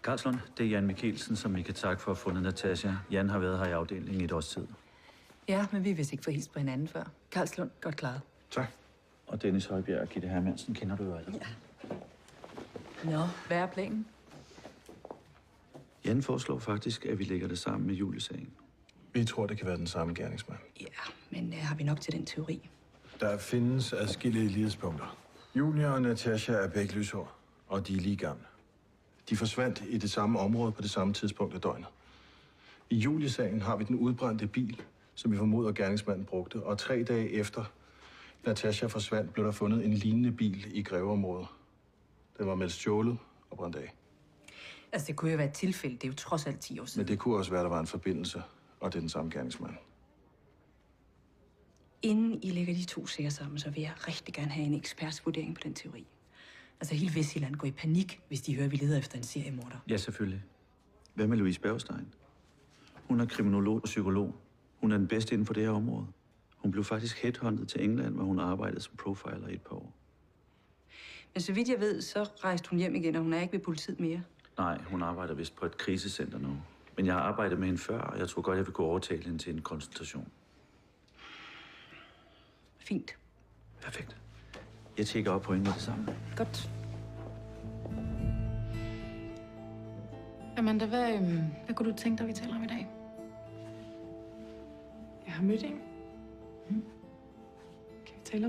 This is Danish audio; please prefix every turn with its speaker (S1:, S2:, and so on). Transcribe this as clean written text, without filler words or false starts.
S1: Karlslund, det er Jan Mikkelsen, som vi kan takke for at have fundet Natasha. Jan har været her i afdelingen i et års tid.
S2: Ja, men vi har vist ikke fået hilst på hinanden før. Karlslund, godt klaret.
S3: Tak.
S1: Og Dennis Højbjerg og Gitte Hermansen kender du jo alle.
S2: Ja. Nå, hvad er planen?
S1: Jan foreslår faktisk, at vi lægger det sammen med Julie-sagen.
S3: Vi tror, det kan være den samme gerningsmand.
S2: Ja, men har vi nok til den teori?
S3: Der findes adskillige lighedspunkter. Julia og Natasha er begge lyshår, og de er lige gamle. De forsvandt i det samme område på det samme tidspunkt af døgnet. I Julie-sagen har vi den udbrændte bil, som vi formoder gerningsmanden brugte, og 3 dage efter Natasha forsvandt, blev der fundet en lignende bil i Greveområdet. Den var meldt stjålet og brændt af.
S2: Altså, det kunne jo være et tilfælde. Det er jo trods alt 10 år siden.
S3: Men det kunne også være, at der var en forbindelse, og det er den samme gerningsmand.
S2: Inden I lægger de 2 sager sammen, så vil jeg rigtig gerne have en ekspertsvurdering på den teori. Altså, hele Vestjylland går i panik, hvis de hører, at vi leder efter en seriemorder.
S1: Ja, selvfølgelig. Hvad med Louise Bergstein? Hun er kriminolog og psykolog. Hun er den bedste inden for det her område. Hun blev faktisk headhunted til England, hvor hun arbejdede som profiler i et par år.
S2: Men så vidt jeg ved, så rejste hun hjem igen, og hun er ikke ved politiet mere.
S1: Nej, hun arbejder vist på et krisecenter nu. Men jeg har arbejdet med hende før, og jeg tror godt, jeg vil kunne overtale hende til en konsultation.
S2: Fint.
S1: Perfekt. Jeg tjekker op på hende med det samme.
S2: Godt.
S4: Amanda, hvad kunne du tænke dig, vi taler om i dag?
S5: Jeg har mødt en.